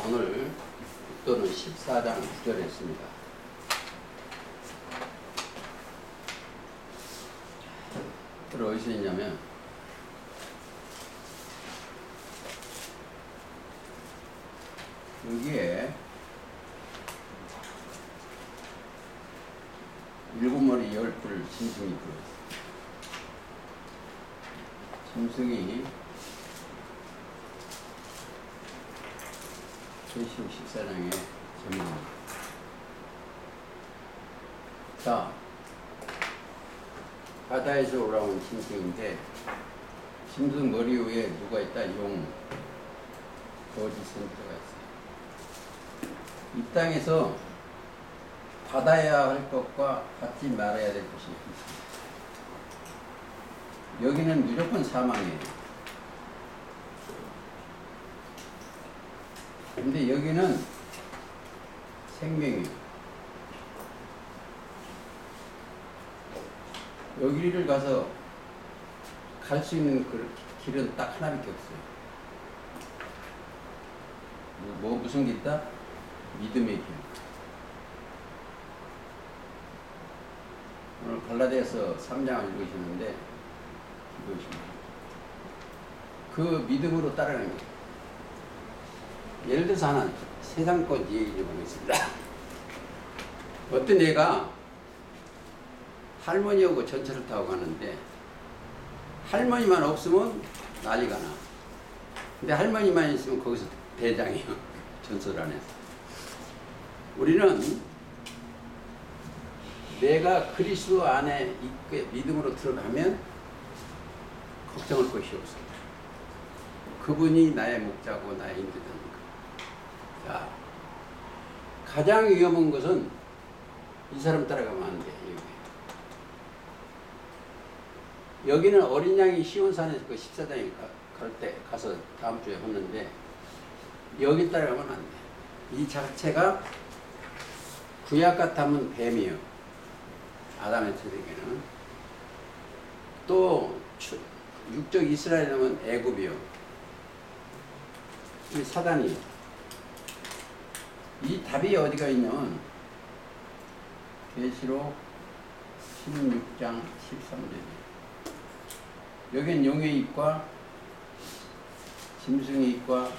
오늘 국도는 14장 9절에 있습니다. 그걸 어디서 있냐면 여기에 일곱 머리 열 뿔 짐승이 들어있어요. 짐승이 계시록 14장에 제목입니다. 자, 바다에서 올라온 짐승인데 짐승 머리 위에 누가 있다? 용, 거짓은 들어가 있어요. 이 땅에서 받아야 할 것과 받지 말아야 될 것이 있습니다. 여기는 무조건 사망이에요. 근데 여기는 생명이에요. 여기를 가서 갈 수 있는 그 길은 딱 하나밖에 없어요. 무슨 길 있다? 믿음의 길. 오늘 갈라디아서 3장을 읽으시는데 그 믿음으로 따라가는 거예요. 예를 들어서 하나 세상 것 얘기를 보겠습니다. 어떤 애가 할머니하고 전철을 타고 가는데 할머니만 없으면 난리가 나. 근데 할머니만 있으면 거기서 대장이에요. 전철 안에서. 우리는 내가 그리스도 안에 있게 믿음으로 들어가면 걱정할 것이 없습니다. 그분이 나의 목자고 나의 인도자니까. 자, 가장 위험한 것은 이 사람 따라가면 안 돼. 여기는 어린 양이 시온산에서 그 14장에 갈 때 가서 다음 주에 했는데 여기 따라가면 안 돼. 이 자체가 구약 같으면 뱀이에요. 아담의 세대에는. 또 육적 이스라엘은 애굽이요. 이 사단이에요. 이 답이 어디가 있냐면 계시록 16장 13절이에요. 여긴 용의 입과 짐승의 입과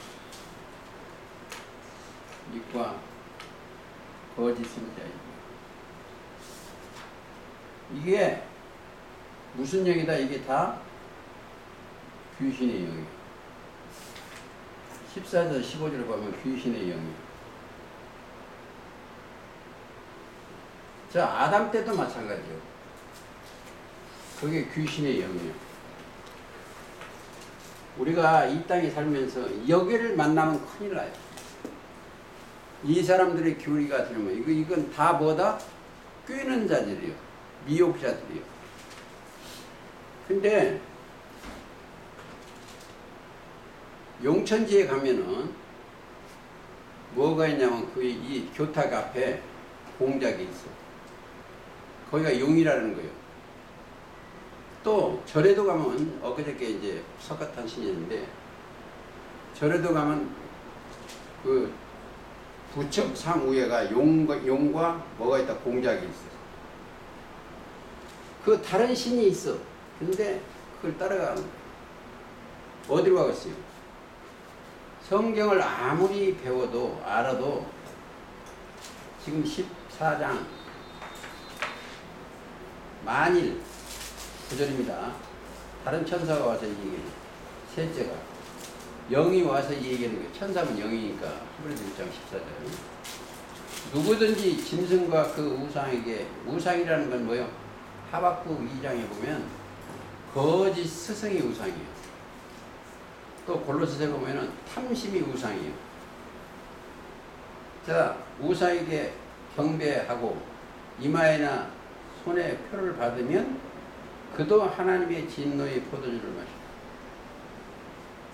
거짓 선지자이고 이게 무슨 영이다? 이게 다 귀신의 영이에요. 14절 15절을 보면 귀신의 영이에요. 자, 아담 때도 마찬가지예요. 그게 귀신의 영이에요. 우리가 이 땅에 살면서 여기를 만나면 큰일 나요. 이 사람들의 교리가 들으면 이건 다 뭐다? 꿰는 자들이요. 미혹자들이요. 근데 용천지에 가면은 뭐가 있냐면 그 이 교탁 앞에 공작이 있어. 거기가 용이라는 거예요. 또 절에도 가면 엊그저께 이제 석가탄신이었는데 절에도 가면 그 부처 상 위에가 용과 뭐가 있다? 공작이 있어. 그 다른 신이 있어. 근데 그걸 따라가는 거예요. 어디로 가겠어요? 성경을 아무리 배워도 알아도 지금 14장 만일 9절입니다. 다른 천사가 와서 이 얘기를 셋째가 영이 와서 이 얘기하는 거예요. 천사면 영이니까 히브리서 1장 14절 누구든지 짐승과 그 우상에게 우상이라는 건 뭐예요? 하박국 2장에 보면 거짓 스승이 우상이에요. 또 골로새서에 보면은 탐심이 우상이에요. 자, 우상에게 경배하고 이마에나 손에 표를 받으면 그도 하나님의 진노의 포도주를 마시고.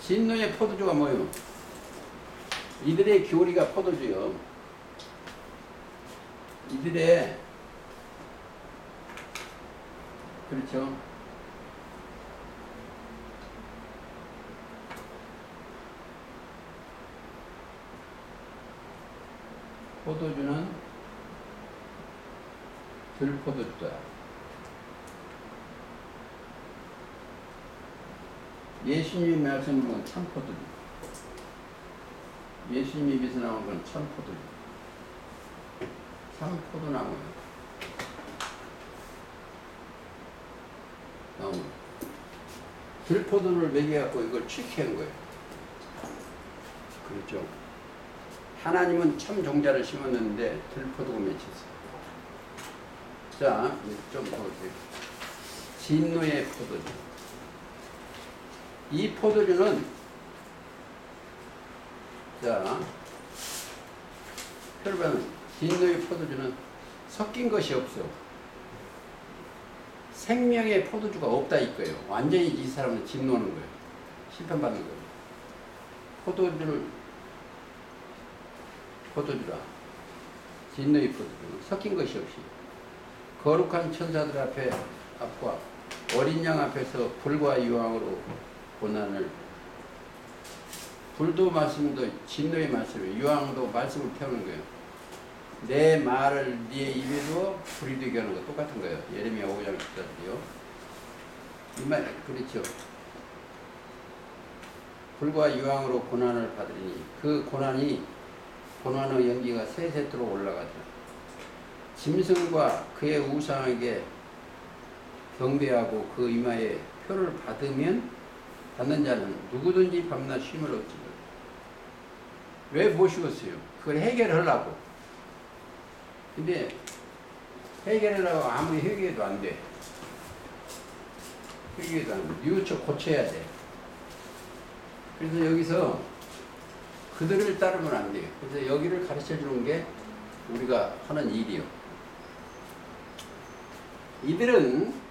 진노의 포도주가 뭐예요? 이들의 교리가 포도주요. 이들의 그렇죠. 포도주는 들포도주다. 예수님의 말씀을 본 참포도주. 예수님 입에서 나온 건 참포도주. 참포도나무예요. 나무. 들포도를 먹여갖고 이걸 취케한 거예요. 그렇죠. 하나님은 참 종자를 심었는데 들포도가 맺혔어요. 자, 좀 보세요. 진노의 포도주. 이 포도주는, 자, 여러분, 진노의 포도주는 섞인 것이 없어. 생명의 포도주가 없다 이거예요. 완전히 이 사람은 진노하는 거예요. 심판받는 거예요. 포도주라. 진노의 포도주는 섞인 것이 없이 거룩한 천사들 앞과 어린 양 앞에서 불과 유황으로 고난을, 불도 말씀도 진노의 말씀이에요. 유황도 말씀을 태우는 거예요. 내 말을 네 입에 두어 불이 되게 하는 거 똑같은 거예요. 예레미야 5장 14절이요. 이 말 그렇죠. 불과 유황으로 고난을 받으리니 그 고난의 연기가 세세토록 올라가더라. 짐승과 그의 우상에게 경배하고 그 이마에 표를 받는 자는 누구든지 밤낮 쉼을 얻지를. 왜 모시겠어요? 그걸 해결하려고. 근데 해결하려고 아무리 회개해도 안 돼. 회개해도 안 돼. 뉘우쳐 고쳐야 돼. 그래서 여기서 그들을 따르면 안 돼요. 그래서 여기를 가르쳐 주는 게 우리가 하는 일이요. 이들은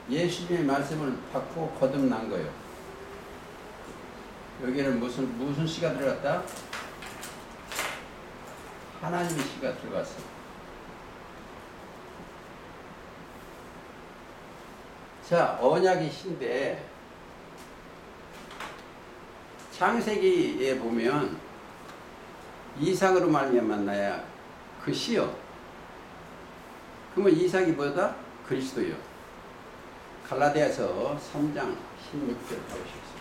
예수님의 말씀을 받고 거듭난 거예요. 여기는 무슨 씨가 들어갔다? 하나님의 씨가 들어갔어. 자, 언약의 씨인데 창세기에 보면 이삭으로 말미암았나야 그 씨요. 그러면 이삭이 뭐다? 그리스도요. 갈라디아서 3장 16절 보시겠습니다.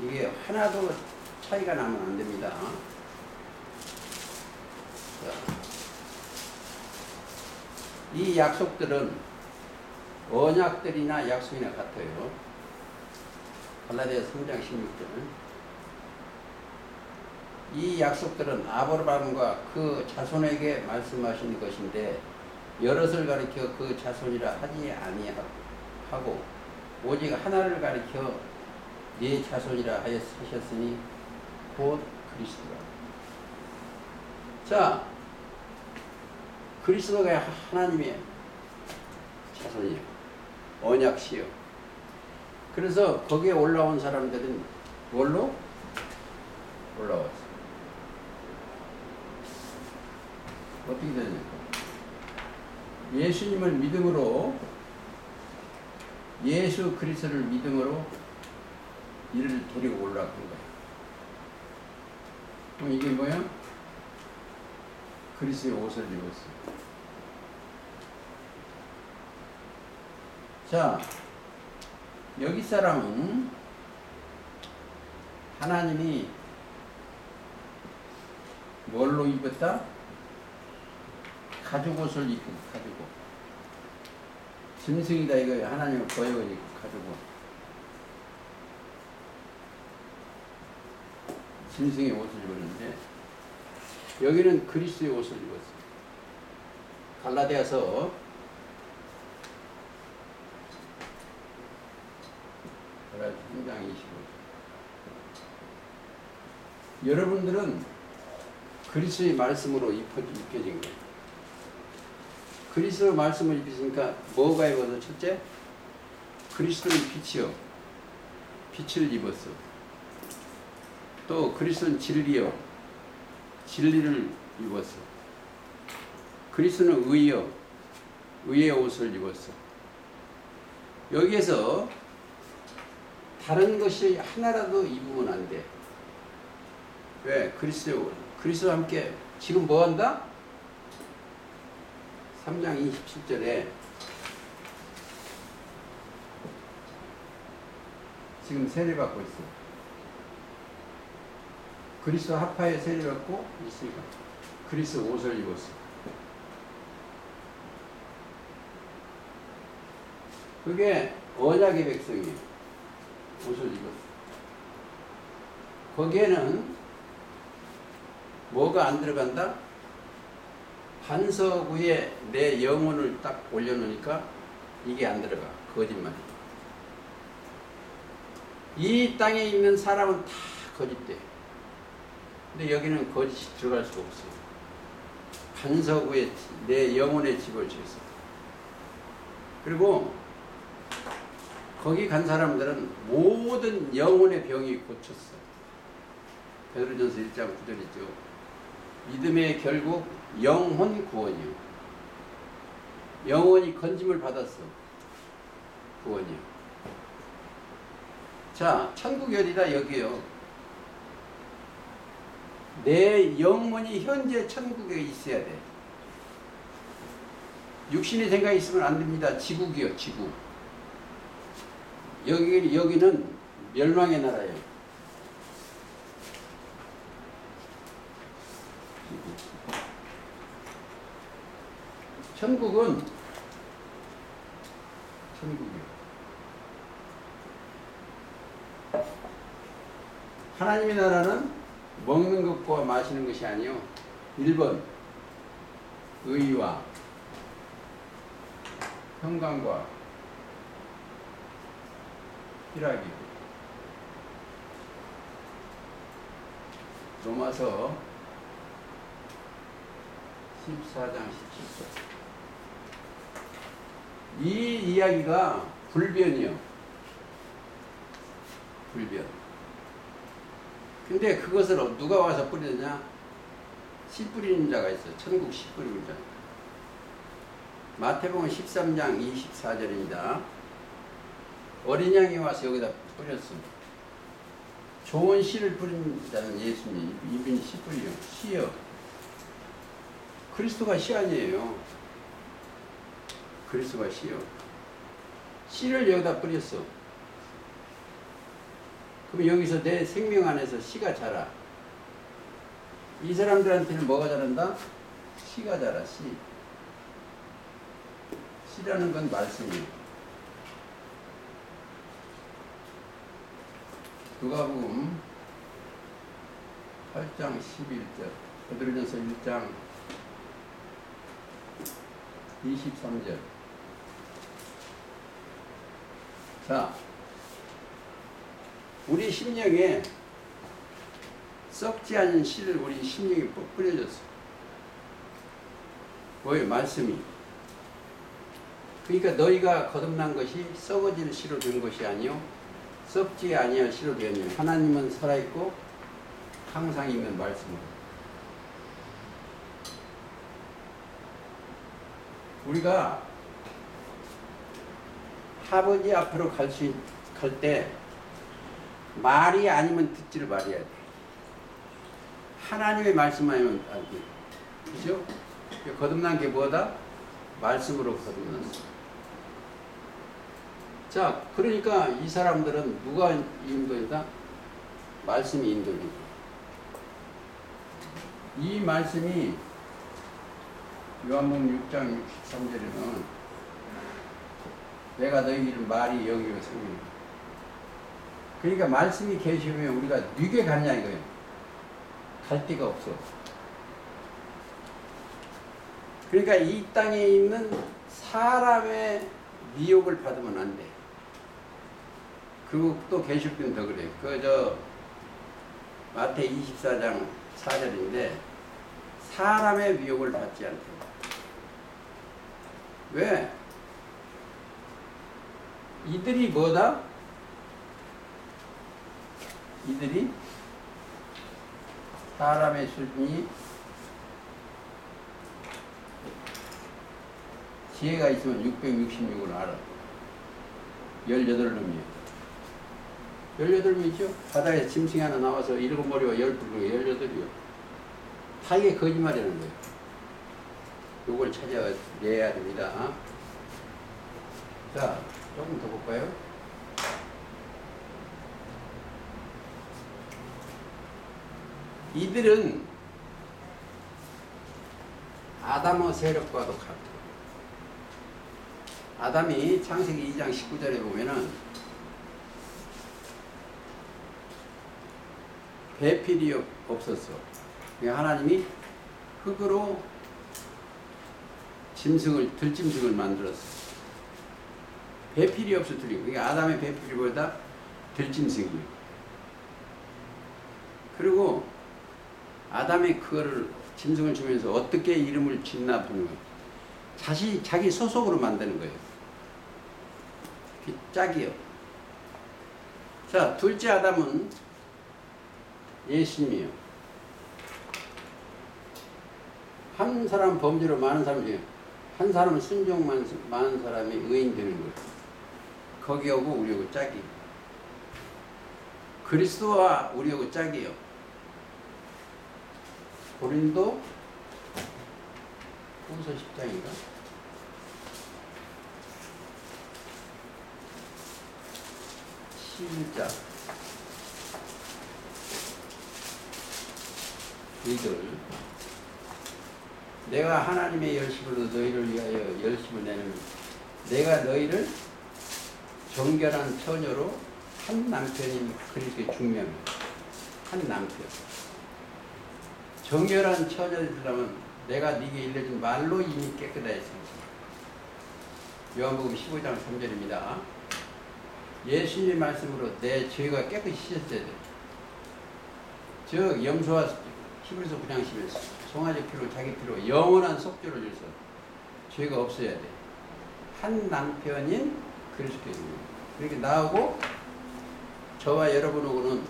이게 하나도 차이가 나면 안 됩니다. 자, 이 약속들은 언약들이나 약속이나 같아요. 갈라디아서 3장 16절은 이 약속들은 아브라함과 그 자손에게 말씀하신 것인데 여럿을 가리켜 그 자손이라 하지 아니하고 오직 하나를 가리켜 네 자손이라 하셨으니 곧 그리스도라. 자, 그리스도가 하나님의 자손이에요. 언약시요. 그래서 거기에 올라온 사람들은 뭘로 올라왔어요? 어떻게 되냐면 예수님을 믿음으로, 예수 그리스도를 믿음으로 이를 데리고 올라간 거예요. 그럼 이게 뭐야? 그리스도의 옷을 입었어요. 자, 여기 사람은 하나님이 뭘로 입었다? 가죽 옷을 입고, 가죽 옷. 짐승이다 이거예요. 하나님을 거역을 입고 가죽 옷. 짐승의 옷을 입었는데 여기는 그리스도의 옷을 입었어요. 갈라디아서 3장 25절. 여러분들은 그리스도의 말씀으로 입혀진 거예요. 그리스도의 말씀을 입히니까 뭐가 입어서 첫째? 그리스도의 빛이요. 빛을 입었어. 또 그리스도는 진리요. 진리를 입었어. 그리스도는 의요. 의의 옷을 입었어. 여기에서 다른 것이 하나라도 입으면 안 돼. 왜? 그리스도와 함께 지금 뭐 한다? 3장 27절에 지금 세례받고 있어. 그리스도 합하에 세례받고 있으니까 그리스도 옷을 입었어. 그게 언약의 백성이에요. 옷을 입었어. 거기에는 뭐가 안 들어간다? 반석 위에 내 영혼을 딱 올려놓으니까 이게 안 들어가. 거짓말이야. 이 땅에 있는 사람은 다 거짓돼. 근데 여기는 거짓이 들어갈 수가 없어요. 반석 위에 내 영혼의 집을 지었어. 그리고 거기 간 사람들은 모든 영혼의 병이 고쳤어. 베드로전서 1장 9절이죠. 믿음의 결국 영혼 구원이요. 영혼이 건짐을 받았어. 구원이요. 자, 천국이 어디다? 여기요. 내 영혼이 현재 천국에 있어야 돼. 육신의 생각이 있으면 안 됩니다. 지국이요, 지국. 여기는 멸망의 나라예요. 천국은 천국이요. 하나님의 나라는 먹는 것과 마시는 것이 아니요. 1번 의와 평강과 희락이. 로마서 14장 17절. 이 이야기가 불변이요. 불변. 근데 그것을 누가 와서 뿌리느냐? 씨 뿌리는 자가 있어요. 천국 씨 뿌리는 자. 마태복음 13장 24절입니다. 어린 양이 와서 여기다 뿌렸습니다. 좋은 씨를 뿌리는 자는 예수님. 이분이 씨 뿌리요. 씨요. 그리스도가 씨 아니에요. 그리스도가 씨요. 씨를 여기다 뿌렸어. 그럼 여기서 내 생명 안에서 씨가 자라. 이 사람들한테는 뭐가 자란다? 씨가 자라, 씨. 씨라는 건 말씀이에요. 누가복음 8장 11절, 베드로전서 1장 23절. 자, 우리 심령에 썩지 않은 씨를 우리 심령에 뿌려줬어. 뭐예요? 말씀이. 그러니까 너희가 거듭난 것이 썩어질 씨로 된 것이 아니요 썩지 아니할 씨로 되었느니 하나님은 살아있고 항상 있는 말씀으로. 우리가 아버지 앞으로 갈 때 말이 아니면 듣지를 말해야 돼. 하나님의 말씀 아니면 안 돼. 그죠? 거듭난 게 뭐다? 말씀으로 거듭났어. 자, 그러니까 이 사람들은 누가 인도인다? 말씀이 인도인다. 이 말씀이 요한복음 6장 63절에는 내가 너희를 말이 영이요 생명이다. 그러니까 말씀이 계시면 우리가 누게 갔냐 이거예요. 갈 데가 없어. 그러니까 이 땅에 있는 사람의 미혹을 받으면 안 돼. 그리고 또 계시록은 더 그래. 마태 24장 4절인데 사람의 미혹을 받지 않다. 왜? 이들이 뭐다? 이들이 사람의 수준이 지혜가 있으면 666을 알아. 18놈이에요. 18명이죠. 바다에서 짐승이 하나 나와서 7머리와 12개, 18이요. 다 이게 거짓말이라는 거예요. 요걸 찾아내야 됩니다. 자, 조금 더 볼까요? 이들은 아담의 세력과도 같아요. 아담이 창세기 2장 19절에 보면은 배필이 없었어. 그러니까 하나님이 흙으로 들짐승을 만들었어. 배필이 없어 틀리고. 그러니까 아담의 배필보다 들짐승이에요. 그리고 아담이 그거를 짐승을 주면서 어떻게 이름을 짓나 보는 거예요. 자기 소속으로 만드는 거예요. 짝이요. 자, 둘째 아담은 예수님이에요. 한 사람 범죄로 많은 사람 중에 한 사람은 순종 많은 사람이 의인 되는 거예요. 거기하고 우리하고 짝이. 그리스도와 우리하고 짝이요. 고린도 후서 10장인가? 시작. 이들 내가 하나님의 열심으로 너희를 위하여 열심을 내는 내가 너희를 정결한 처녀로 한 남편인 그리스도의 중명이야. 한 남편. 정결한 처녀들이라면 내가 네게 일러준 말로 이미 깨끗하다 했습니다. 요한복음 15장 3절입니다. 예수님의 말씀으로 내 죄가 깨끗이 씻었어야 돼. 즉 염소와 히브리서 9장 11 송아지 피로 자기 피로 영원한 속죄를 줘서 죄가 없어야 돼. 한 남편인 그리스도입니다. 그렇게 나하고 저와 여러분하고는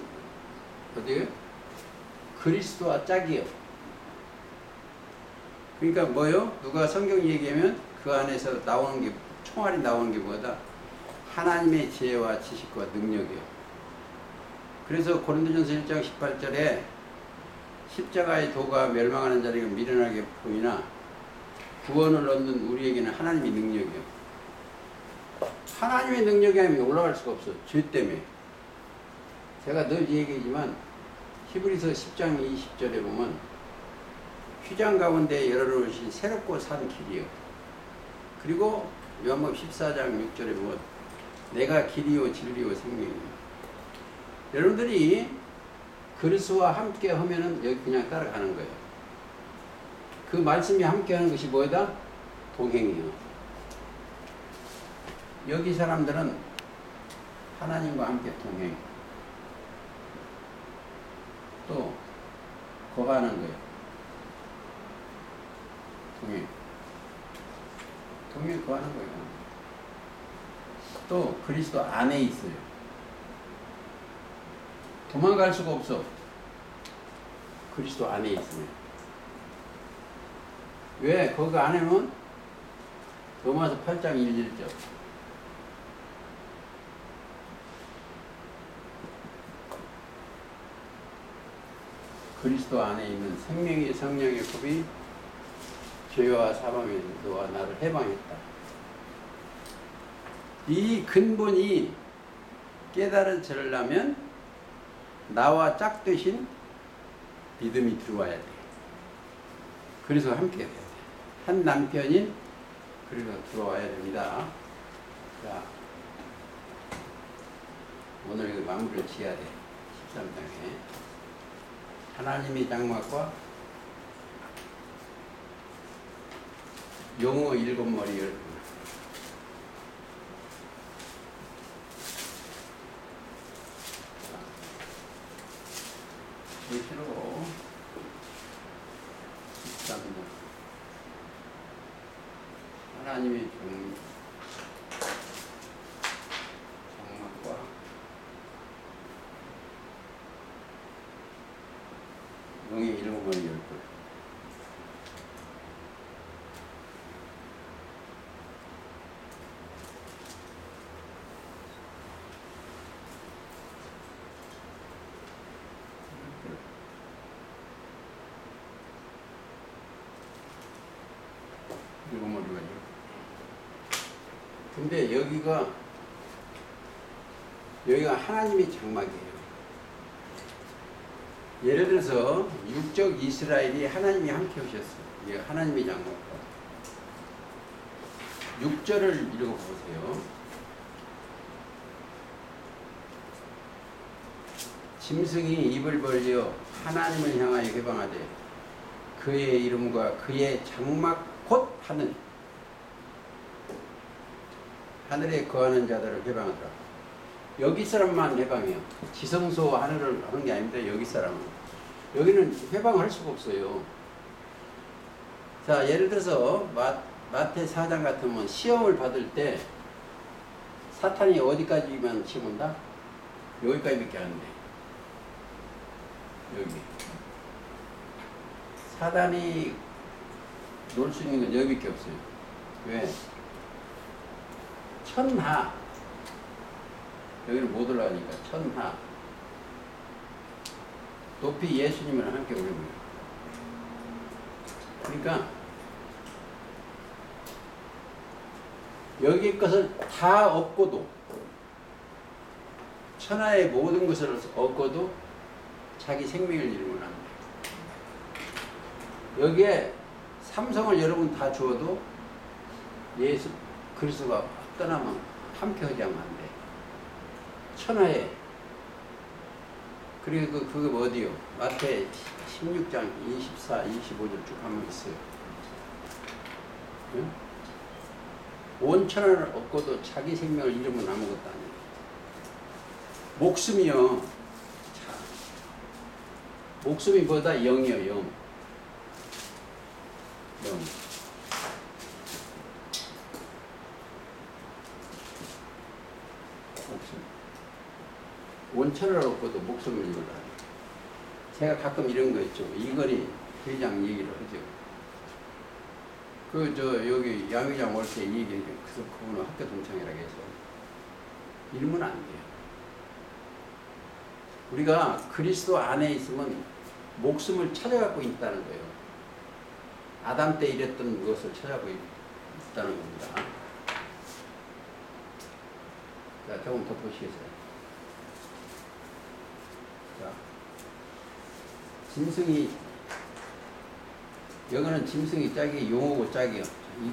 어디요? 그리스도와 짝이요. 그러니까 뭐요? 누가 성경 얘기하면 그 안에서 나오는 게 총알이 나오는 게 뭐다? 하나님의 지혜와 지식과 능력이요. 그래서 고린도전서 1장 18절에 십자가의 도가 멸망하는 자에게 미련하게 보이나 구원을 얻는 우리에게는 하나님의 능력이요. 하나님의 능력이 아니면 올라갈 수가 없어. 죄 때문에. 제가 늘 얘기하지만 히브리서 10장 20절에 보면 휘장 가운데 열어놓으신 새롭고 산 길이요. 그리고 요한복음 14장 6절에 보면 내가 길이요 진리요 생명이요. 여러분들이 그리스도와 함께 하면은 여기 그냥 따라가는 거예요. 그 말씀이 함께 하는 것이 뭐다? 동행이요. 여기 사람들은 하나님과 함께 동행. 또 거하는 거예요. 동행 거하는 거예요. 또 그리스도 안에 있어요. 도망갈 수가 없어. 그리스도 안에 있으면. 왜? 거기 안에는 로마서 8장 1절. 그리스도 안에 있는 생명의 성령의 법이 죄와 사망의 너와 나를 해방했다. 이 근본이 깨달아지려면 나와 짝되신 믿음이 들어와야 돼. 그래서 함께 해야 돼. 한 남편인 그래서 들어와야 됩니다. 자, 오늘 이거 마무리를 지어야 돼. 13장에. 하나님의 장막과 용어 7머리를 예시로 13장 하나님의 장막과 용의 7머리 10개. 근데 여기가 하나님의 장막이에요. 예를 들어서 육적 이스라엘이 하나님이 함께 오셨어요. 이게 하나님의 장막. 6절을 읽어보세요. 짐승이 입을 벌려 하나님을 향하여 회방하되 그의 이름과 그의 장막 곧 하늘에 거하는 자들을 회방하더라. 여기 사람만 회방해요. 지성소 하늘을 하는 게 아닙니다. 여기 사람은. 여기는 회방할 수가 없어요. 자, 예를 들어서 마태 4장 같으면 시험을 받을 때 사탄이 어디까지만 시험 온다? 여기까지밖에 안 돼. 여기. 사단이 놀 수 있는 건 여기밖에 없어요. 왜? 천하. 여기를 못 올라가니까 천하. 높이 예수님을 함께 올려보여요. 그러니까 여기 것을 다 얻고도 천하의 모든 것을 얻고도 자기 생명을 잃으면 안 돼요. 여기에 삼성을 여러분 다 주어도 예수 그리스도가 떠나면 함께 하지 않으면 안 돼. 천하에. 그리고 그거 어디요? 마태 16장 24, 25절 쭉 가면 있어요. 응? 온 천하를 얻고도 자기 생명을 잃으면 아무것도 아니에요. 목숨이요. 자, 목숨이 뭐다? 영이요, 영. 영. 목숨. 온 천하를 얻고도 목숨을 잃으라. 제가 가끔 이런 거 있죠. 이건희 회장 얘기를 하죠. 여기 양회장 올 때 얘기해요. 그래서 그분은 학교 동창이라고 해서. 이러면 안 돼요. 우리가 그리스도 안에 있으면 목숨을 찾아가고 있다는 거예요. 아담 때 이랬던 것을 찾아가고 있다는 겁니다. 자, 조금 더 보시겠어요? 자, 짐승이, 여기는 짐승이 짝이 용어고 짝이요.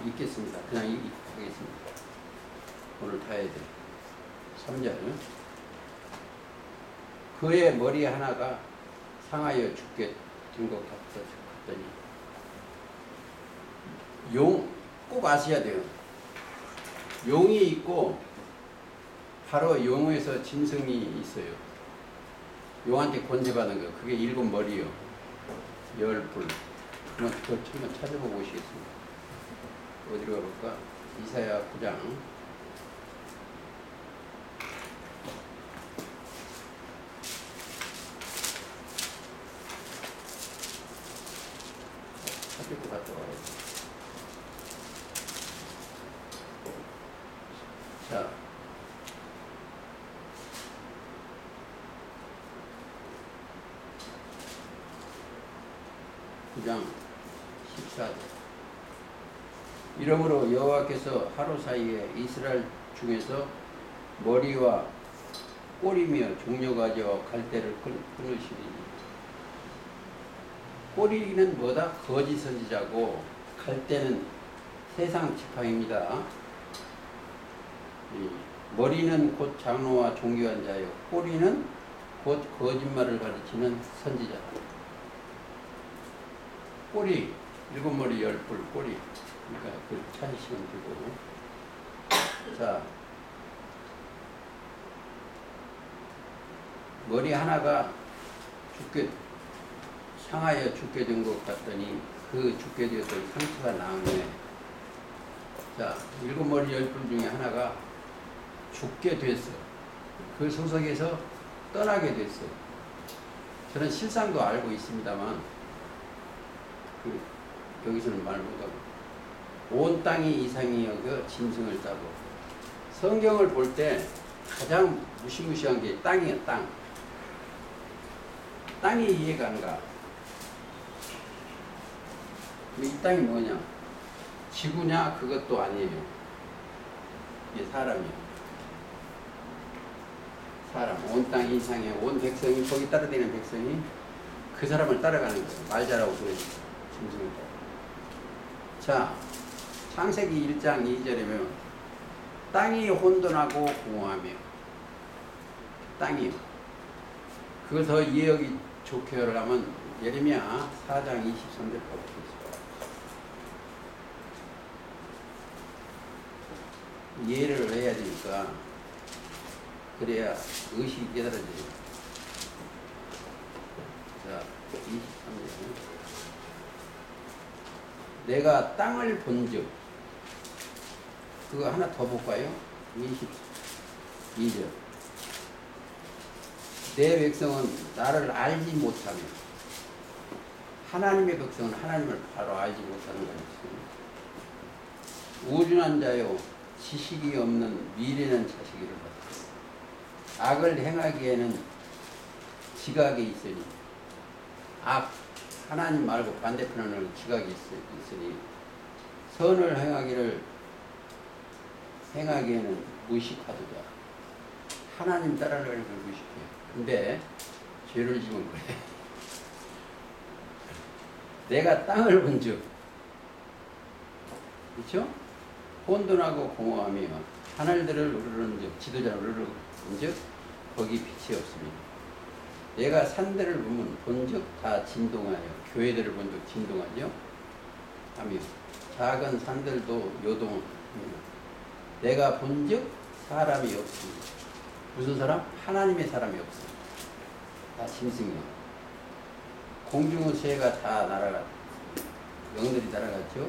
읽겠습니다. 그냥 하겠습니다. 오늘 다 해야 돼. 3절. 그의 머리 하나가 상하여 죽게 된 것 같더니. 용, 꼭 아셔야 돼요. 용이 있고, 바로 용에서 짐승이 있어요. 용한테 권세받은 거. 그게 7머리요. 10불. 그럼 한번 찾아보고 오시겠습니다. 어디로 가볼까? 이사야 9장. 찾을 것 같다 와요. 자. 장 14절. 이러므로 여호와께서 하루 사이에 이스라엘 중에서 머리와 꼬리며 종려가지와 갈대를 끊으시리니. 꼬리는 뭐다? 거짓 선지자고 갈대는 세상 지팡입니다. 머리는 곧 장로와 종교한 자요, 꼬리는 곧 거짓말을 가르치는 선지자다. 꼬리, 7머리 10뿔 꼬리. 그러니까 그걸 찾으시면 되고. 자, 머리 하나가 상하여 죽게 된 것 같더니 그 죽게 되었던 상처가 나으네. 자, 7머리 10뿔 중에 하나가 죽게 됐어. 그 소속에서 떠나게 됐어. 저는 실상도 알고 있습니다만 여기서는 말 못하고 온 땅이 이상이 여겨 짐승을 따고. 성경을 볼 때 가장 무시무시한 게 땅이에요. 땅이 이해가 안 가. 이 땅이 뭐냐? 지구냐? 그것도 아니에요. 이게 사람이야. 사람, 온 땅 이상의 온 백성이, 거기 따라다니는 백성이 그 사람을 따라가는 거예요. 말 잘하고 그러지. 짐승을 따라. 자, 창세기 1장 2절에 보면 땅이 혼돈하고 공허하며, 땅이요. 그걸 더 이해하기 좋게 하려면 예레미야 4장 23절 보겠습니다. 이해를 해야 되니까, 그래야 의식이 깨달아져요. 자, 23절. 내가 땅을 본즉, 그거 하나 더 볼까요? 22절. 내 백성은 나를 알지 못하며, 하나님의 백성은 하나님을 바로 알지 못하는 것이죠. 우준한 자요, 지식이 없는 미래는 자식이를 받고, 악을 행하기에는 지각이 있으니, 하나님 말고 반대편을 지각이 있으니, 선을 행하기에는 무식하도다. 하나님 따라가는 걸 무식해. 근데 죄를 지면 그래. 내가 땅을 본즉, 그렇죠? 혼돈하고 공허하며 하늘들을 우르르는즉, 지도자를 우르르는즉 거기 빛이 없습니다. 내가 산들을 본즉 다 진동하여, 교회들을 본즉 진동하죠. 하며 작은 산들도 요동합니다. 내가 본즉 사람이 없습니다. 무슨 사람? 하나님의 사람이 없습니다. 다 짐승이요. 공중의 새가 다 날아갔죠. 영들이 날아갔죠.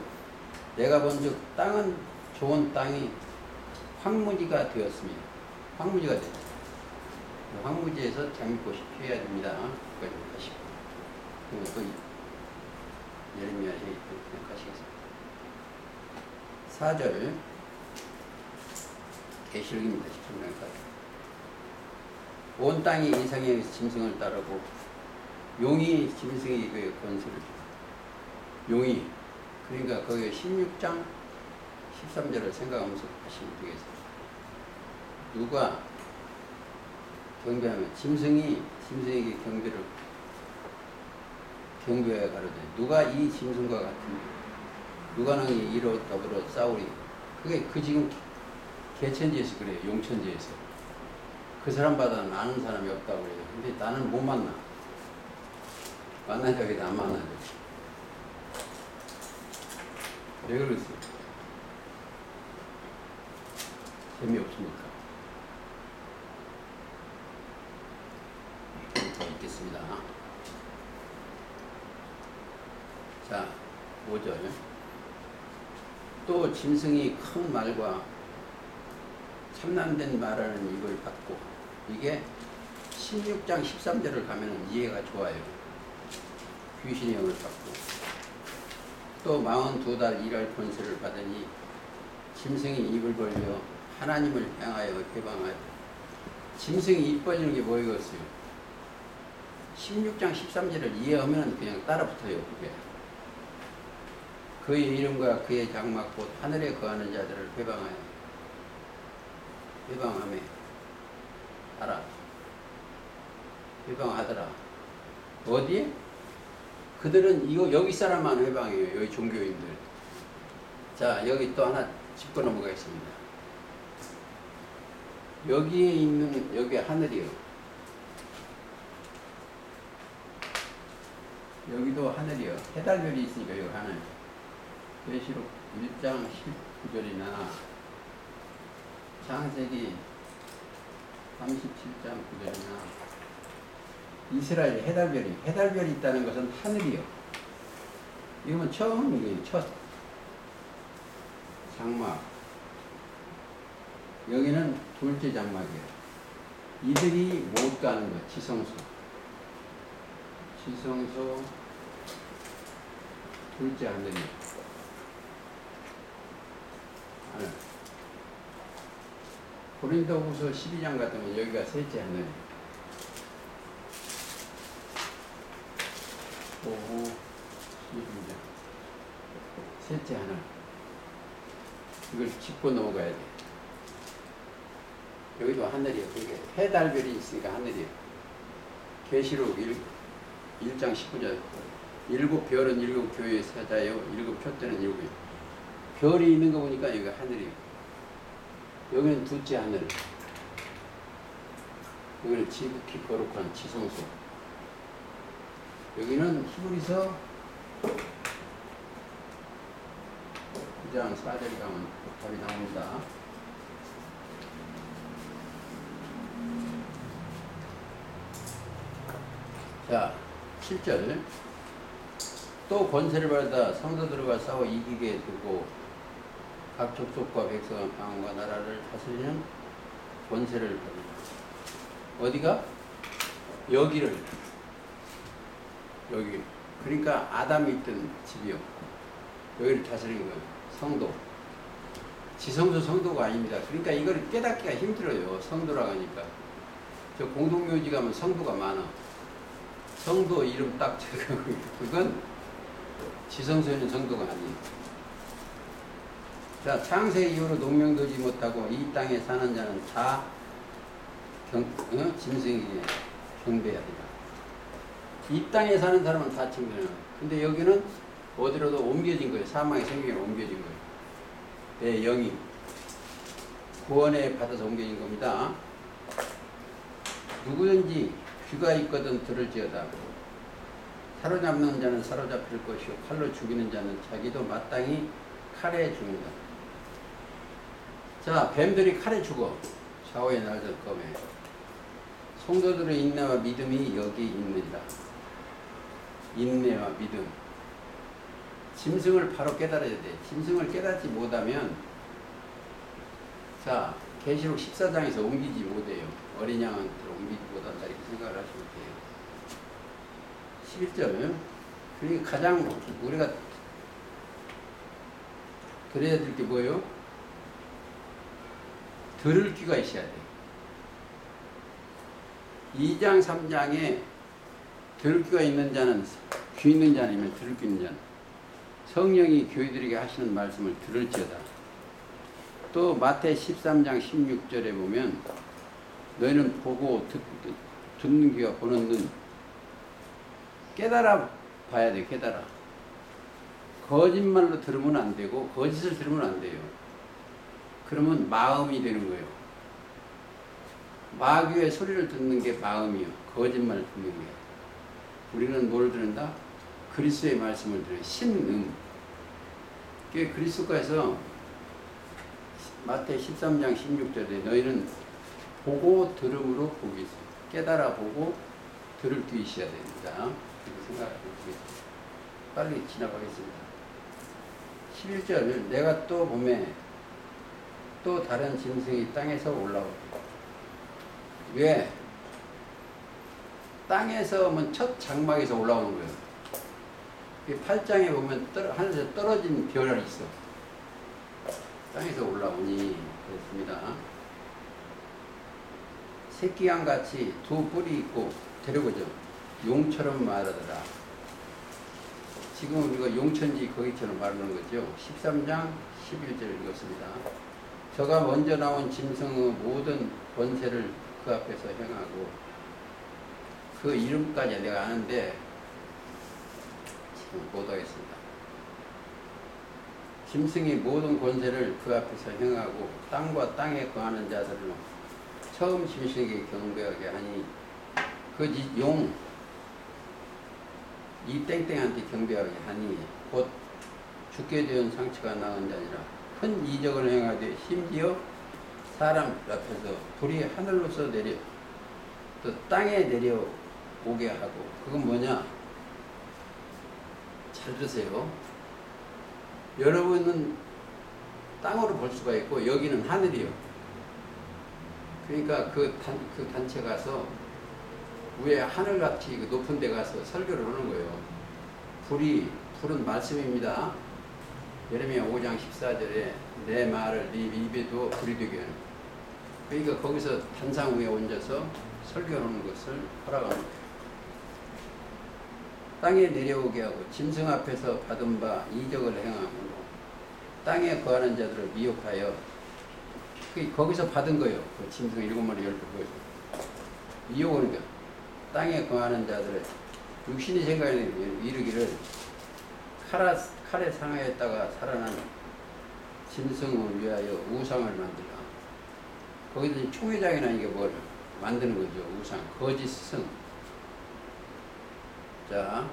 내가 본즉 땅은 좋은 땅이 황무지가 되었습니다. 황무지가 됐죠. 황무지에서 장미꽃이 피어야 됩니다. 그까지 하시고. 그리고 또 예레미야에 생각하시겠습니다. 4절 계시록입니다. 10장까지. 온 땅이 이상의 짐승을 따르고 용이 짐승에게 권세를 줍니다. 용이, 그러니까 거기 16장 13절을 생각하면서 하시면 되겠습니다. 누가 경배하면 짐승이 짐승에게 경배하여 가로되 누가 이 짐승과 같은 누가 능히 이로 더불어 싸우리. 그게 그 지금 개천지에서 그래요. 용천지에서 그 사람보다는 아는 사람이 없다고 그래요. 근데 나는 못 만나. 만난 적이 안 만나죠. 왜 그러겠어요? 재미없으니까. 더 있겠습니다. 자, 5절. 또 짐승이 큰 말과 참남된 말하는 입을 받고, 이게 16장 13절을 가면 이해가 좋아요. 귀신의 영을 받고, 또 42달 일할 권세를 받으니 짐승이 입을 벌려 하나님을 향하여 해방하여. 짐승이 입 벌리는 게 뭐이겠어요? 16장 13절을 이해하면 그냥 따라붙어요. 그게. 그의 이름과 그의 장막 곧 하늘에 거하는 자들을 해방하며 하라. 해방하더라. 어디에? 그들은 여기 사람만 해방해요. 여기 종교인들. 자, 여기 또 하나 짚고 넘어가겠습니다. 여기에 있는, 여기 하늘이요. 여기도 하늘이요. 해달별이 있으니까 여기 하늘. 계시록 1장 19절이나 창세기 37장 9절이나 이스라엘 해달별이 있다는 것은 하늘이요. 이거는 처음이에요. 첫 장막. 여기는 둘째 장막이에요. 이들이 못 가는 것. 지성소 둘째 하늘이에요. 하늘. 고린도후서 12장 같으면 여기가 셋째 하늘이에요. 오후 12장 셋째 하늘. 이걸 짚고 넘어가야 돼. 여기도 하늘이에요. 그게 해달별이 있으니까 하늘이에요. 계시록 1장 19절. 일곱 별은 일곱 교회의 사자요. 일곱 촛대는 일곱. 별이 있는 거 보니까 여기가 하늘이에요. 여기는 둘째 하늘. 여기는 지극히 거룩한 지성소. 여기는 히브리서 9장 4절에 가면 답이 나옵니다. 자, 7절. 또 권세를 받아 성도들과 싸워 이기게 두고 각 족속과 백성, 방언과 나라를 다스리는 권세를 받는다. 어디가? 여기를. 여기. 그러니까 아담이 있던 집이요. 여기를 다스리는 거예요. 성도. 지성소 성도가 아닙니다. 그러니까 이걸 깨닫기가 힘들어요. 성도라고 하니까. 저 공동묘지 가면 성도가 많아. 성도 이름 딱 적어. 그건 지성소에 있는 성도가 아니에요. 자, 창세 이후로 농명되지 못하고 이 땅에 사는 자는 다 짐승에게 경배해야 된다. 이 땅에 사는 사람은 다 경배해요. 근데 여기는 어디로도 옮겨진 거예요. 사망의 생명으로 옮겨진 거예요. 내 영이 구원에 받아서 옮겨진 겁니다. 누구든지 귀가 있거든 들을지어다. 사로잡는 자는 사로잡힐 것이요 칼로 죽이는 자는 자기도 마땅히 칼에 죽는다. 자, 뱀들이 칼에 죽어. 좌우의 날들 검에. 성도들의 인내와 믿음이 여기 있느니라. 인내와 믿음. 짐승을 바로 깨달아야 돼. 짐승을 깨닫지 못하면, 자, 계시록 14장에서 옮기지 못해요. 어린 양한테로 옮기지 못한다 이렇게 생각을 하시면 돼요. 11절. 그러니까 가장 우리가 들어야 될 게 뭐예요? 들을 귀가 있어야 돼. 2장 3장에 들을 귀가 있는 자는 귀 있는 자 아니면 들을 귀 있는 자는 성령이 교회들에게 하시는 말씀을 들을지어다. 또 마태 13장 16절에 보면 너희는 보고 듣는 귀와 보는 눈 깨달아 봐야 돼. 깨달아. 거짓말로 들으면 안 되고 거짓을 들으면 안 돼요. 그러면 마음이 되는 거예요. 마귀의 소리를 듣는 게 마음이요. 거짓말을 듣는 거예요. 우리는 뭘 듣는다? 그리스도의 말씀을 들어요. 신음. 그게 그리스도가에서 마태 13장 16절에 너희는 보고 들음으로 복이 있어요. 깨달아 보고 들을 귀 있어야 됩니다. 이렇게 생각하겠습니다. 빨리 지나가겠습니다. 11절 내가 또 봄에 또 다른 짐승이 땅에서 올라오고. 왜? 땅에서 오면 첫 장막에서 올라오는 거예요. 8장에 보면 하늘에서 떨어진 별이 있어. 땅에서 올라오니 그렇습니다. 새끼양같이 두 뿔이 있고 데려오죠. 용처럼 말하더라. 지금 우리가 용천지 거기처럼 말하는 거죠. 13장 11절 읽었습니다. 저가 먼저 나온 짐승의 모든 권세를 그 앞에서 행하고 그 이름까지 내가 아는데 지금 못하겠습니다. 짐승이 모든 권세를 그 앞에서 행하고 땅과 땅에 거하는 자들로 처음 짐승에게 경배하게 하니 그 용 이 땡땡한테 경배하게 하니 곧 죽게 된 상처가 나은 자니라. 큰 이적을 행하되 심지어 사람 앞에서 불이 하늘로서 내려 또 땅에 내려오게 하고. 그건 뭐냐? 잘 들으세요. 여러분은 땅으로 볼 수가 있고 여기는 하늘이요. 그러니까 그 단체 가서 위에 하늘같이 높은 데 가서 설교를 하는 거예요. 불은 말씀입니다. 예레미야 5장 14절에 내 말을 네 입에 두어 불이 되게 하는. 그러니까 거기서 단상 위에 얹어서 설교하는 것을 허락하는 거예요. 땅에 내려오게 하고 짐승 앞에서 받은 바 이적을 행함으로 땅에 거하는 자들을 미혹하여 거기서 받은 거예요. 그 짐승 7마리 10개 거기서. 이어오니까 땅에 거하는 자들의 육신이 생각에 이르기를 칼에 상하였다가 살아난 짐승을 위하여 우상을 만들라. 거기서 총회장이나 이게 뭘 만드는 거죠. 우상, 거짓 스승. 자,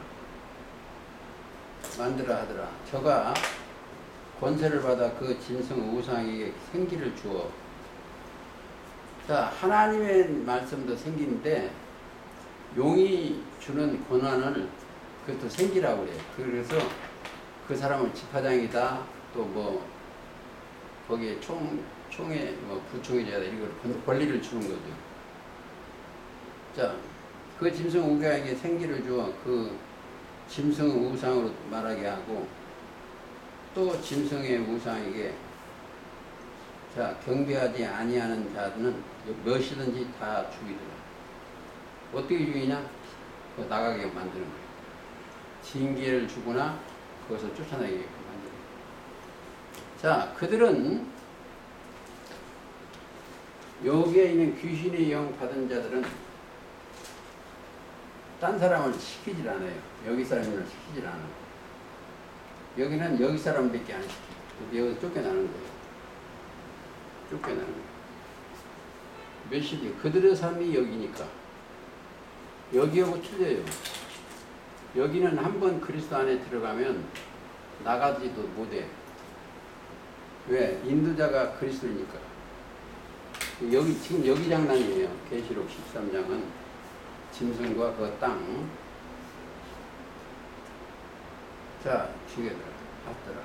만들어 하더라. 저가 권세를 받아 그 짐승 우상에게 생기를 주어. 자, 하나님의 말씀도 생기는데 용이 주는 권한을 그것도 생기라고 그래요. 그래서 그 사람을 지파장이다, 또 뭐 거기에 총회 뭐 부총회장이다, 이걸 권리를 주는 거죠. 자, 그 짐승 우상에게 생기를 주어 그 짐승 우상으로 말하게 하고, 또 짐승의 우상에게 자, 경배하지 아니하는 자들은 무엇이든지 다 죽이더라. 어떻게 죽이냐? 나가게 만드는 거예요. 징계를 주거나 그것을 쫓아내게 만드는 거예요. 자, 그들은 여기에 있는 귀신의 영 받은 자들은 딴 사람을 시키질 않아요. 여기 사람을 시키질 않아요. 여기는 여기 사람밖에 안 시켜요. 근데 여기서 쫓겨나는 거예요. 쫓겨나는 거예요. 몇 시지? 그들의 삶이 여기니까. 여기하고 틀려요. 여기는 한번 그리스도 안에 들어가면 나가지도 못해. 왜? 인도자가 그리스도니까. 여기 지금 여기 장난이에요. 계시록 13장은 짐승과 그 땅. 자, 죽여더라. 봤더라.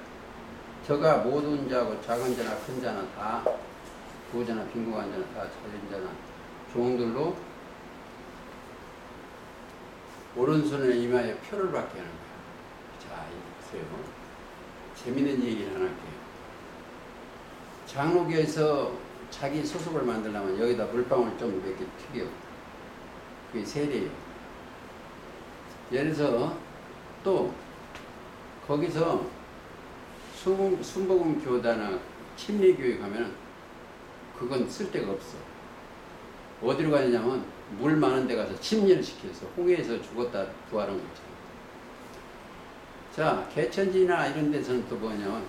저가 모든 자고 작은 자나 큰 자나 다, 부자나 빈곤한 자나 다, 자연 자나 종들로 오른손에 임하여 표를 받게 하는 거예요. 자, 보세요. 재밌는 얘기를 하나 할게요. 장로교에서 자기 소속을 만들려면 여기다 물방울 좀 몇 개 튀겨. 그게 세례예요. 예를 들어서 또 거기서 순복음 교다나 침례교회 가면 그건 쓸데가 없어. 어디로 가냐면 물 많은 데 가서 침례를 시켜서 홍해에서 죽었다 부활한 거 있잖아. 자, 개천지나 이런 데서는 또 뭐냐면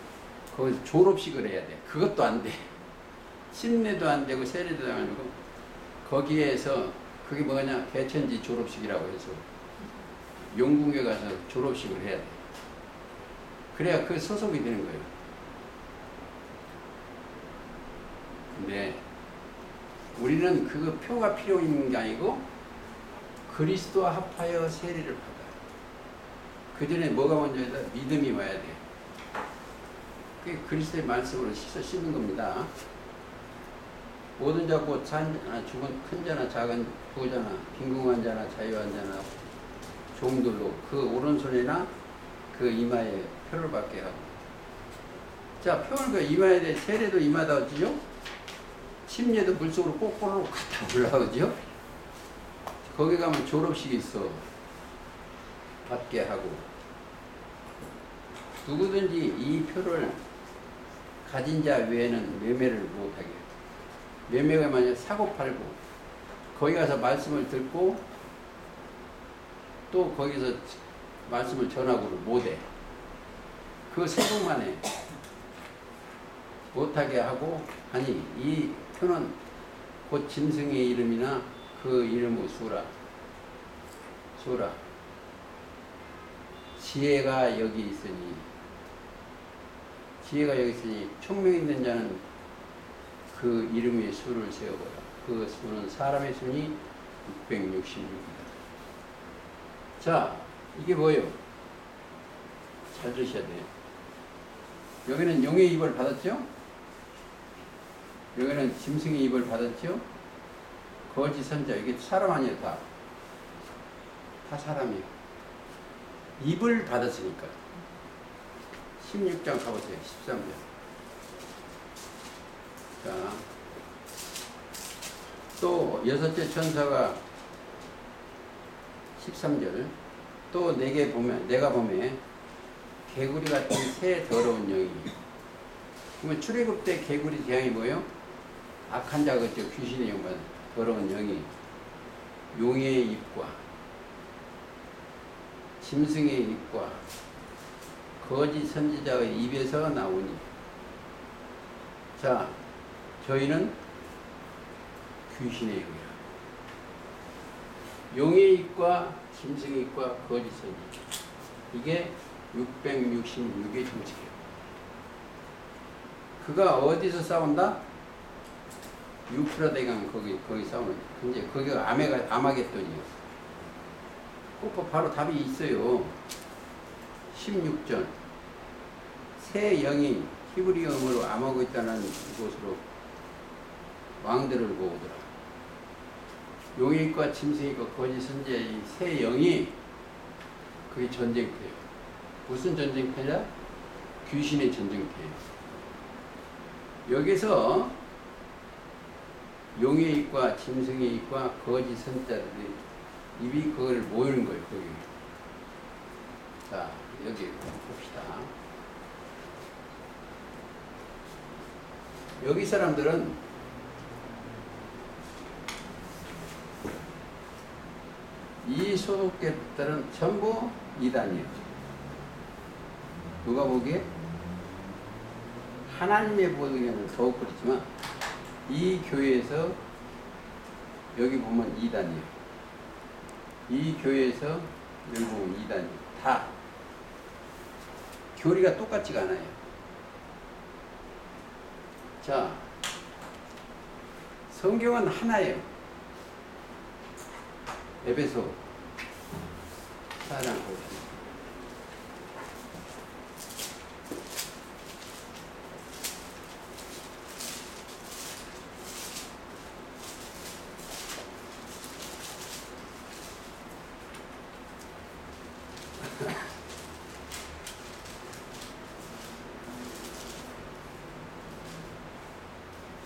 거기서 졸업식을 해야 돼. 그것도 안 돼. 침례도 안 되고 세례도 안 되고, 거기에서 그게 뭐냐, 개천지 졸업식이라고 해서 용궁에 가서 졸업식을 해야 돼. 그래야 그 소속이 되는 거예요. 근데 우리는 그 표가 필요 있는 게 아니고 그리스도와 합하여 세례를 받아요. 그 전에 뭐가 먼저다? 믿음이 와야 돼. 그게 그리스도의 말씀으로 씻는 겁니다. 모든 자 곧 죽은 큰 자나 작은 부자나 빈궁한 자나 자유한 자나 종들로 그 오른손이나 그 이마에 표를 받게 하고. 자, 표를 그 이마에 대해 세례도 이마다 어찌죠? 침례도 물속으로 꼬꼬로 갔다 올라오죠? 거기 가면 졸업식이 있어. 받게 하고. 누구든지 이 표를 가진 자 외에는 매매를 못하게 해요. 매매가 만약 사고 팔고, 거기 가서 말씀을 듣고, 또 거기서 말씀을 전하고를 못해. 그 세속만 해. 못하게 하고, 아니, 이 표는 곧 짐승의 이름이나 그 이름의 수라. 지혜가 여기 있으니, 총명 있는 자는 그 이름의 수를 세어보라. 그 수는 사람의 수니 666이다. 자, 이게 뭐예요? 잘 들으셔야 돼요. 여기는 용의 입을 받았죠? 여기는 짐승의 입을 받았죠? 거짓 선자, 이게 사람 아니에요, 다. 다 사람이에요. 입을 받았으니까. 16장 가보세요. 13절. 자, 또 여섯째 천사가 13절. 또 내가 보매 개구리 같은 새 더러운 영이. 그러면 출애굽 때 개구리 재앙이 뭐예요? 악한 자가 저 귀신의 영과 더러운 영이 용의 입과 짐승의 입과 거짓 선지자의 입에서 나오니. 자, 저희는 귀신의 영이라. 용의 입과 짐승의 입과 거짓 선지자. 이게 666의 정책이에요. 그가 어디서 싸운다? 유프라데 가면 거기 싸우는. 이제 거기가 아마겟돈이에요. 바로 답이 있어요. 16전. 새 영이 히브리어로 아마겟돈이라는 곳으로 왕들을 모으더라. 용의과 짐승과 거짓 선지자의 새 영이 그게 전쟁터예요. 무슨 전쟁터냐? 귀신의 전쟁터예요. 여기서 용의 입과 짐승의 입과 거짓 선지자들이 입이 그걸 모이는 거예요. 거기. 자, 여기 봅시다. 여기 사람들은 이 소속객들은 전부 이단이에요. 누가 보기에 하나님의 보기에는 더욱 그렇지만 이 교회에서 여기 보면 이단이에요. 이 교회에서 여기 보면 이단이에요. 다 교리가 똑같지가 않아요. 자, 성경은 하나예요. 에베소 4장 보겠습니다.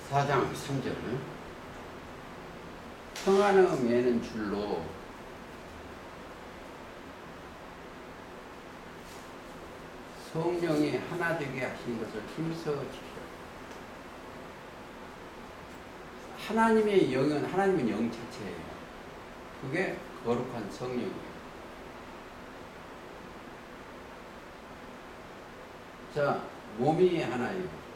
사장 3절. 평안을 매는 줄로 성령이 하나 되게 하신 것을 힘써 지키라. 하나님의 영은 하나님은 영 자체예요. 그게 거룩한 성령이에요. 자, 몸이 하나예요.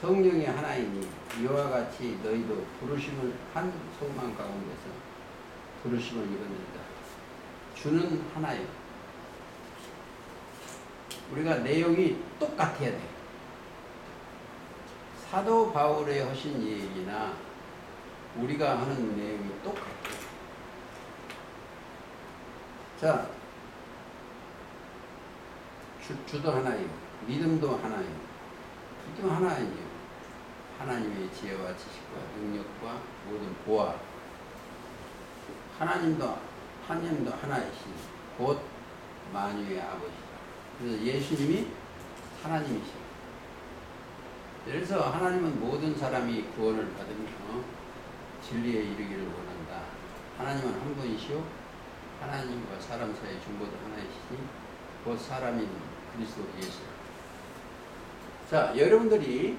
성령이 하나이니 이와 같이 너희도 부르심을 한 소망 가운데서 부르심을 입었는다. 주는 하나예요. 우리가 내용이 똑같아야 돼. 사도 바울의 하신 얘기나 우리가 하는 내용이 똑같아요. 자, 주도 하나예요. 믿음도 하나예요. 믿음 하나예요. 하나님의 지혜와 지식과 능력과 모든 보아. 하나님도 하나이시니 곧 만유의 아버지다. 그래서 예수님이 하나님이시죠. 그래서 하나님은 모든 사람이 구원을 받으며 진리에 이르기를 원한다. 하나님은 한 분이시오. 하나님과 사람 사이의 중보도 하나이시니 곧 사람인 그리스도 예수. 자, 여러분들이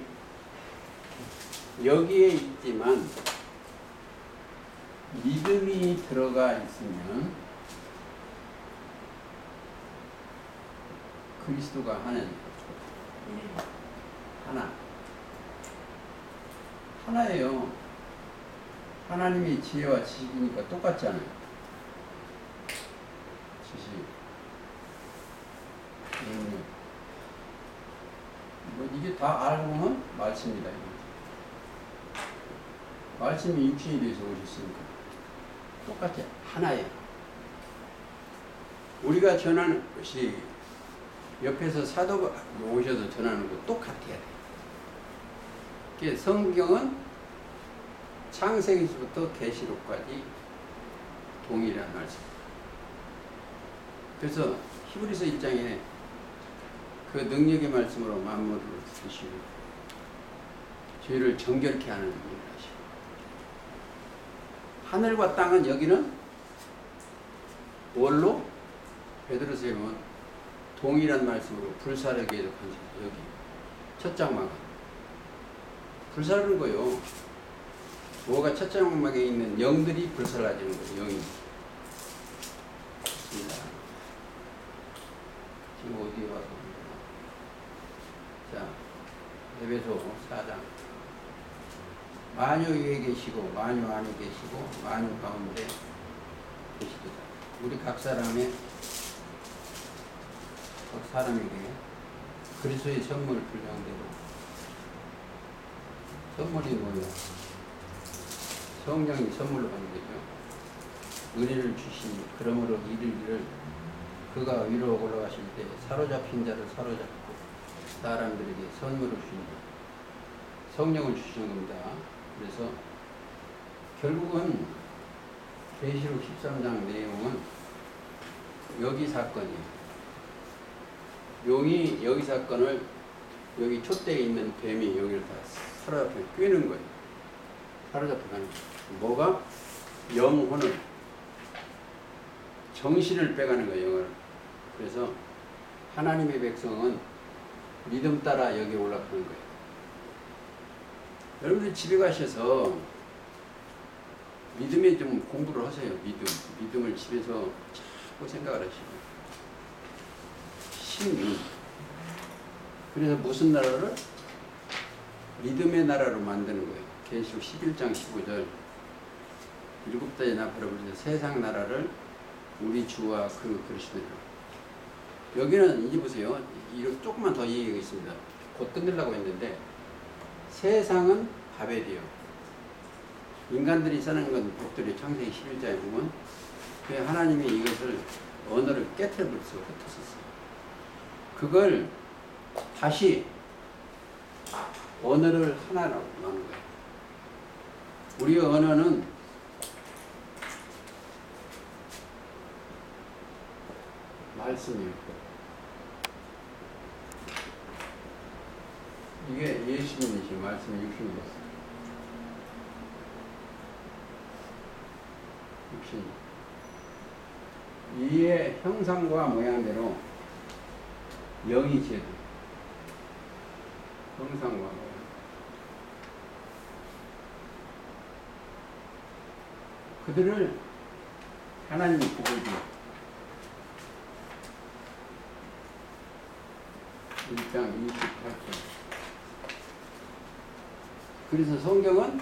여기에 있지만 믿음이 들어가 있으면 그리스도가 하나예요. 하나님이 지혜와 지식이니까 똑같잖아요. 지식, 능력. 뭐 이게 다 알고 보면 말씀이다. 말씀이 육신이 돼서 오셨으니까 똑같이 하나예요. 우리가 전하는 것이 옆에서 사도가 오셔서 전하는 거 똑같아야 돼. 성경은 창세기부터 계시록까지 동일한 말씀. 그래서 히브리서 1장에 그 능력의 말씀으로 만물을 쓰시고 죄를 정결케 하는 일을 하시고 하늘과 땅은 여기는 원로 베드로서에 보면 동일한 말씀으로 불사르게 해도 여기 첫 장마가 불살하는 거요. 뭐가 첫째 망막에 있는 영들이 불살라지는 거예요. 영이. 좋습니다. 지금 어디에 와서 자, 에베소 4장. 만유 위에 계시고 만유 안에 계시고 만유 가운데 계시도다. 우리 각 사람에게 그리스도의 선물 분량대로 선물이 뭐예요? 성령이 선물로 받는 거죠. 은혜를 주시니 그러므로 이를 그가 위로 올라가실 때 사로잡힌 자를 사로잡고 사람들에게 선물을 주신다. 성령을 주시는 겁니다. 그래서 결국은 계시록 13장 내용은 여기 사건이에요. 용이 여기 사건을 여기 촛대에 있는 뱀이 여기를 다 사로잡혀 꿰는 거예요. 사로잡혀가는 거예요. 뭐가? 영혼을 정신을 빼가는 거예요. 영을. 그래서 하나님의 백성은 믿음 따라 여기 올라가는 거예요. 여러분들 집에 가셔서 믿음에 좀 공부를 하세요. 믿음을 집에서 자꾸 생각을 하시고 신미. 그래서 무슨 나라를? 믿음의 나라로 만드는 거예요. 계시록 11장 15절. 일곱 다의 나팔을 불면서 세상 나라를 우리 주와 그 그리스도로. 여기는 이제 보세요. 이렇게 조금만 더 이해하겠습니다. 곧 끝내려고 했는데 세상은 바벨이요. 인간들이 사는 건 복들이 창세기 11장에 보면 그 하나님이 이것을 언어를 깨트려버렸어요. 흩었었어요. 그걸 다시 언어를 하나로 하는 거예요. 우리 언어는 말씀이에요. 이게 예수님이신 말씀이 육신이었어요. 육신. 이의 형상과 모양대로 영이 제도. 형상과 모양. 그들을 하나님이 보고 있어요. 1장 28절. 그래서 성경은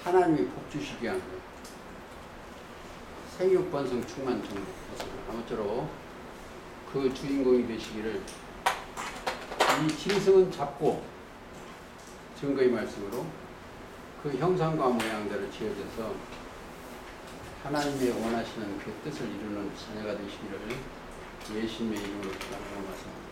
하나님이 복 주시게 하는 거예요. 생육번성 충만 정복. 아무쪼록 그 주인공이 되시기를 이 짐승은 잡고 증거의 말씀으로 그 형상과 모양대로 지어져서 하나님의 원하시는 그 뜻을 이루는 자녀가 되시기를 예수님의 이름으로 기도하옵나이다.